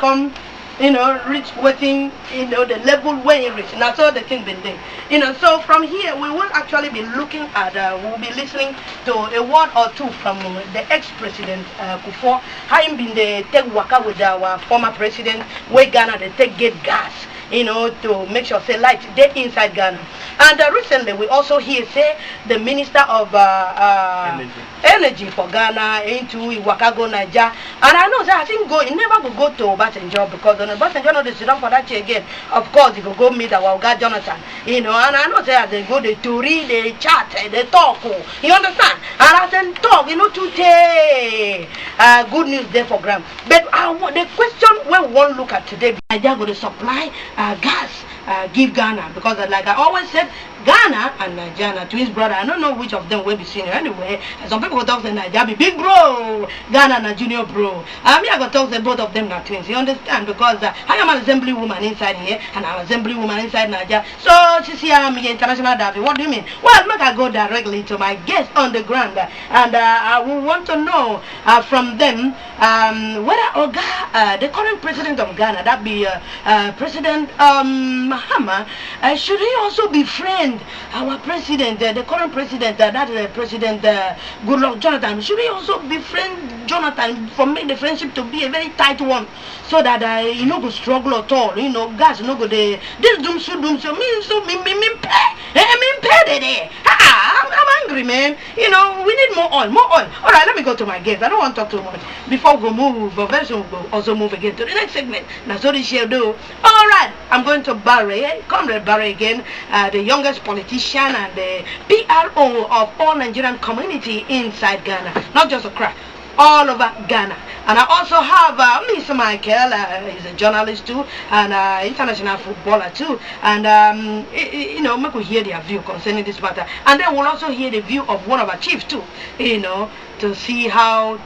come, reach within, the level where it reach. And that's all the thing been there. So from here, we will actually be looking at, we'll be listening to a word or two from the ex-president, Kufuor, how him been the take waka with our former president, where Ghana, they take get gas, to make sure say light they inside Ghana. And recently we also hear say the minister of energy for Ghana into Iwakago Naija. And I know that I think he never go to Obasanjo, because on Obasanjo no they sit down for that chair again. Of course he go meet our guy Jonathan, and I know that they go they to read, they chat, they talk, you understand? And I said talk, to take good news there for Gram. But the question we want to look at today, Naija go to supply gas, give Ghana, because like I always said, Ghana and Naija twins brother. I don't know which of them will be senior anyway. Some people talk say Naija be big bro, Ghana na junior bro. I go talk say both of them are twins. You understand? Because I am an assembly woman inside here and I'm an assembly woman inside Naija. So she see I'm international Davy. What do you mean? Well, make I go directly to my guest on the ground, and I will want to know from them whether Oga, the current president of Ghana, that be President Mahama, should he also befriend our president, the current president, that President Goodluck Jonathan? Should he also befriend Jonathan for make the friendship to be a very tight one, so that he no go struggle at all? Guys no go this doom so me pay. I'm angry, man. We need more oil. All right, let me go to my guest. I don't want to talk too much before we go move, but very soon we'll also move again to the next segment. That's what this shall do. All right, I'm going to Barry, Comrade Barry again, the youngest politician and the PRO of all Nigerian community inside Ghana, not just Accra, all over Ghana. And I also have Mr. Michael, he's a journalist too, and international footballer too. And make we hear their view concerning this matter. And then we'll also hear the view of one of our chiefs too, to see how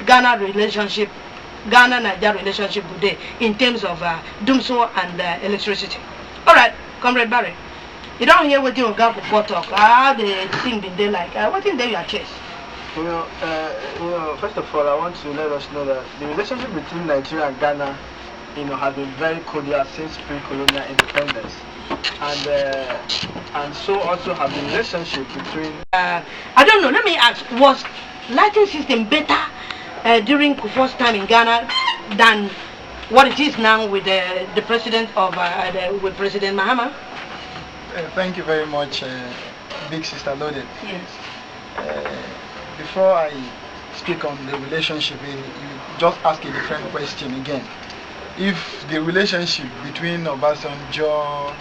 Ghana Naija relationship good day in terms of Dumso and electricity. All right, Comrade Barry, you don't hear what you got before talk. How the thing been there like? What in there your chest? First of all, I want to let us know that the relationship between Nigeria and Ghana, has been very cordial since pre-colonial independence, and so also have the relationship between. I don't know. Let me ask: was lighting system better during Kufuor's time in Ghana than what it is now with the president of with President Mahama? Thank you very much, Big Sister Loaded. Yes. Before I speak on the relationship, you just ask a different question again. If the relationship between Obasanjo,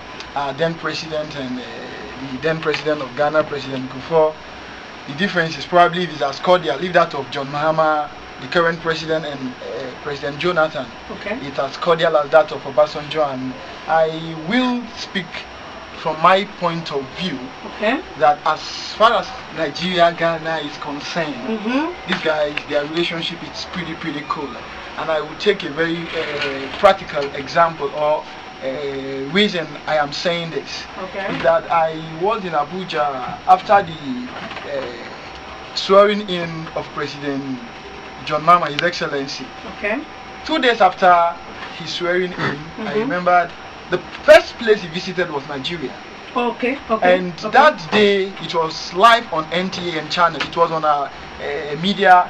then president, and the then president of Ghana, President Kufuor, the difference is probably if it's as cordial, if that of John Mahama, the current president, and President Jonathan, it's as cordial as that of Obasanjo. And I will speak from my point of view, that as far as Nigeria Ghana is concerned, these guys, their relationship is pretty cool. And I will take a very practical example or reason I am saying this is that I was in Abuja after the swearing in of President John Mahama, His Excellency. 2 days after his swearing in, I remembered the first place he visited was Nigeria. And that day it was live on NTA and channel. It was on a media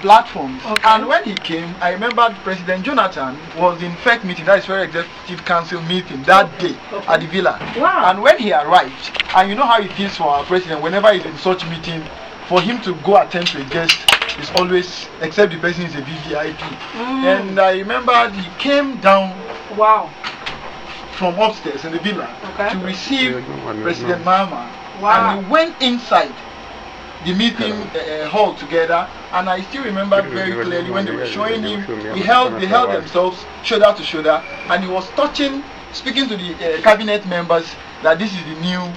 platform. And when he came, I remembered President Jonathan was in FEC meeting, that is Federal Executive Council meeting, that day at the villa. And when he arrived, and you know how it is for our president, whenever he's in such meeting, for him to go attend to a guest is always, except the person is a VVIP. And I remember he came down from upstairs in the villa to receive President Mahama. And we went inside the meeting hall together, and I still remember very clearly when they were showing him, they held themselves shoulder to shoulder, and he was speaking to the cabinet members that this is the new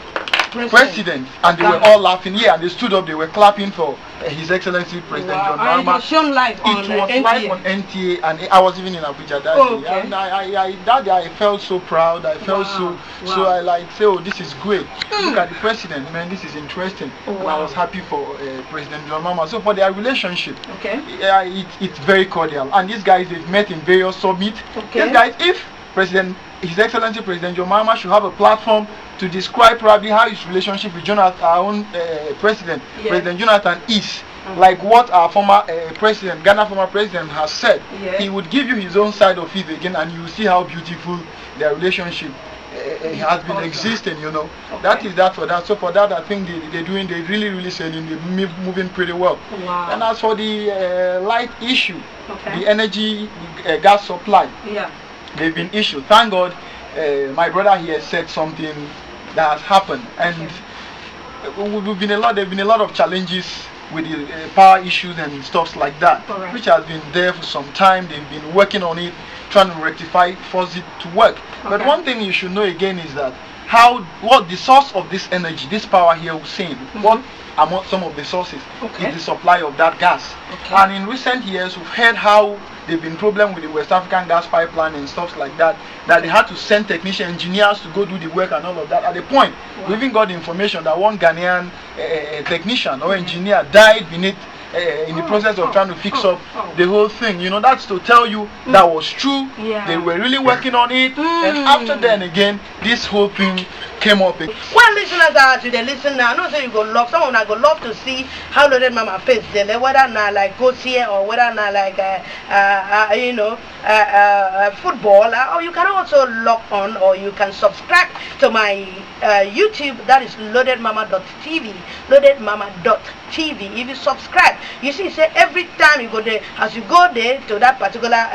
president, and they were all laughing. Yeah, and they stood up, they were clapping for His Excellency President John Mahama. It was shown live on It was live on NTA, and I was even in Abuja that day. And that day I felt so proud. I felt so I like say, oh, this is great. Look at the president, man. This is interesting. And I was happy for President John Mahama. So for their relationship, it's very cordial. And these guys, they've met in various summits. These guys, if His Excellency President John Mahama should have a platform to describe probably how his relationship with Jonathan, our own president, President Jonathan, is. Like what our former president, Ghana former president, has said. He would give you his own side of it again, and you will see how beautiful their relationship has been existing, you know. That is that for that. So for that, I think they're really selling, they're moving pretty well. And as for the light issue, the energy gas supply, they've been issued. Thank God, my brother here said something that has happened, and there've been a lot of challenges with the power issues and stuff like that, which has been there for some time. They've been working on it, trying to rectify, force it to work. But one thing you should know again is that what the source of this energy, this power here we're seeing, what among some of the sources is the supply of that gas. And in recent years, we've heard how there've been problem with the West African gas pipeline and stuff like that, that they had to send technician engineers to go do the work and all of that. At the point, we even got the information that one Ghanaian technician or engineer died beneath in the process of trying to fix up the whole thing. You know, that's to tell you that was true. They were really working on it, and after then again, this whole thing came up. Well, listeners are to the listen now. I know say you go love. Someone I go love to see how Loaded Mama face them. Whether not like goes here or whether not like football. Or you can also log on, or you can subscribe to my YouTube. That is loadedmama.tv. Loadedmama.tv. If you subscribe, you see, say every time you go there, as you go there to that particular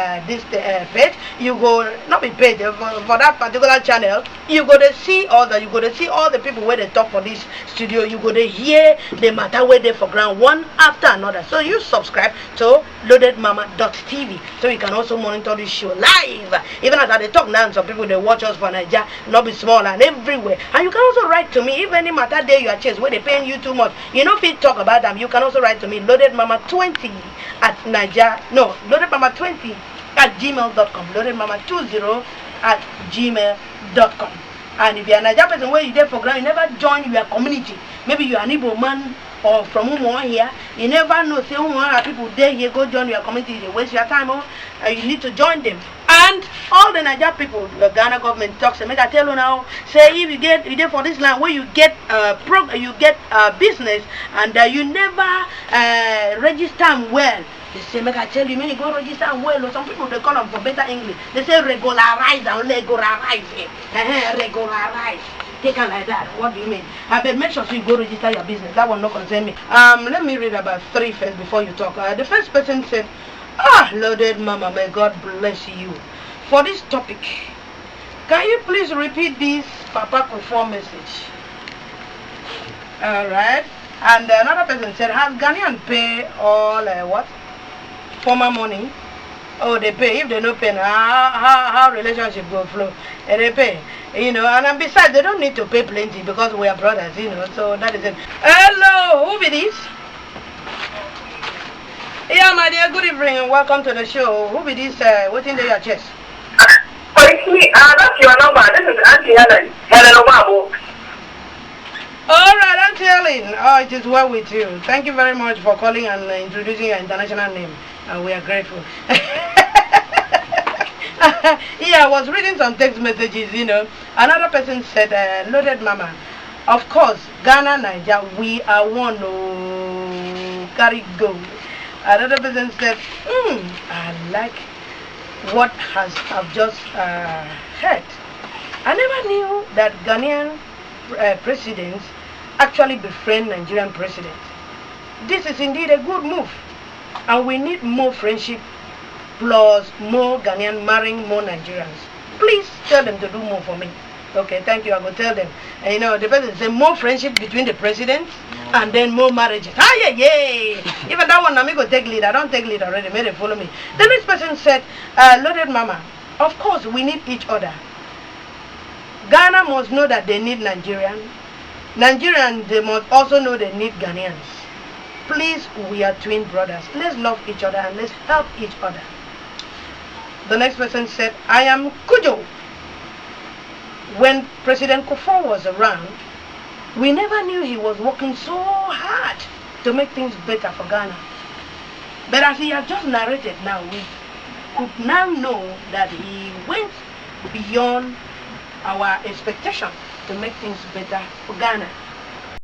page, you go not be paid for that particular channel. You go to see all the people where they talk for this studio. You go to hear the matter where they for ground one after another. So you subscribe to loadedmama.tv, so you can also monitor this show live. Even as I talk now, some people they watch us for Naija, not be small and everywhere. And you can also write to me if any matter there you are chased where they paying you too much. You know if you talk about them, you can also write to me loadedmama20 at Naija. No, loadedmama20 at gmail.com. Loadedmama20 at gmail.com. And if you are a Naija person where you there for ground, you never join your community. Maybe you are an Igbo man or from Umuon here, you never know, say Umuon people there here, go join your community, they waste your time, you need to join them. And all the Naija people, the Ghana government talks, and make I tell you now, say if you there for this land where you get business and you never register them well. They say, make I tell you, when you go register them well, or some people they call them for better English. They say regularize and regularize it. Regularize. Take it like that. What do you mean? I bet make sure you go register your business. That will not concern me. Let me read about 3 first before you talk. The first person said, Loaded Mama, may God bless you for this topic. Can you please repeat this Papa Kufo message? Alright. And another person said, has Ghanaian pay all what? Former money? Oh, they pay. If they don't pay, how relationship go flow? They pay. You know, and besides, they don't need to pay plenty because we are brothers, you know, so that is it. Hello, who be this? Yeah, my dear, good evening and welcome to the show. Who be this? Waiting to your chest. Oh, it's me. That's your number. This is Auntie Helen. Helen Obabo. All right, Auntie Helen. Oh, it is well with you. Thank you very much for calling and introducing your international name. We are grateful. Yeah, I was reading some text messages, you know. Another person said, Loaded Mama, of course, Ghana, Naija, we are one. Carry go. Another person said, I like what I've just heard. I never knew that Ghanaian presidents actually befriend Nigerian presidents. This is indeed a good move. And we need more friendship, plus more Ghanaian marrying more Nigerians. Please tell them to do more for me. Okay, thank you. I will tell them. And, you know, the person said more friendship between the presidents and then more marriages. Even that one, I'm going to take lead. I don't take lead already. May they follow me. The next person said, Loaded Mama, of course we need each other. Ghana must know that they need Nigerian. Nigerians, they must also know they need Ghanaians. Please, we are twin brothers. Let's love each other and let's help each other. The next person said, I am Kujo. When President Kufuor was around, we never knew he was working so hard to make things better for Ghana. But as he has just narrated now, we could now know that he went beyond our expectation to make things better for Ghana.